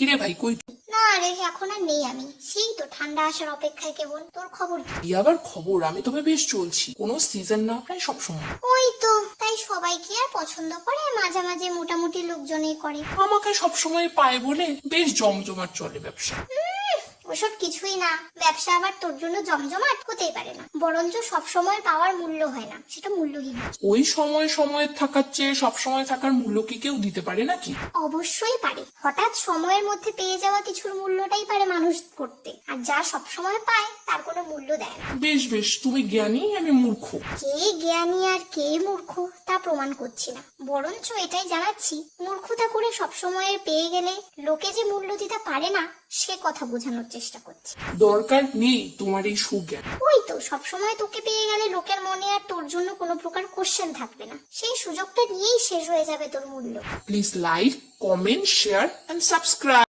কিরে ভাই, কই না রে, এখন আর নেই। আমি সেই তো ঠান্ডা আসার অপেক্ষায় কেবল। তোর খবর কি? কি আবার খবর? আমি তবে বেশ চলছি, কোনো সিজন না প্রায় সবসময়। ওই তো, তাই সবাই কি আর পছন্দ করে? মাঝে মাঝে মোটামুটি লোকজনই করে। আমাকে সবসময় পায় বলে বেশ জমজমাট চলে ব্যবসা। ওসব কিছুই না। ব্যবসা আবার তোর জন্য জমজমাট হতেই পারে না, বরঞ্চ সবসময় পাওয়ার মূল্য হয় না, সেটা মূল্যহীন। ওই সময় সময় থাকার চেয়ে সবসময় থাকার মূল্য কি কেউ দিতে পারে নাকি? অবশ্যই পারে। হঠাৎ সময়ের মধ্যে পেয়ে যাওয়া কিছুর মূল্যটাই পারে মানুষ করতে, আর যা সবসময় পায় তার কোনো মূল্য দেয় না। বেশ বেশ, তুমি জ্ঞানী, আমি মূর্খ। কে জ্ঞানী আর কে মূর্খ তা প্রমাণ করছি না, বরঞ্চ এটাই জানাচ্ছি মূর্খতা করে সবসময় পেয়ে গেলে লোকে যে মূল্য দিতে পারে না সে কথা বোঝানোর চেষ্টা করছি। দরকার নেই তোমার এই সুজ্ঞান। ওই তো, সবসময় তোকে পেয়ে গেলে লোকের মনে আর তোর জন্য কোনো প্রকার কোশ্চেন থাকবে না, সেই সুযোগটা নিয়েই শেষ হয়ে যাবে তোর মূল্য। Please like, comment, share and subscribe.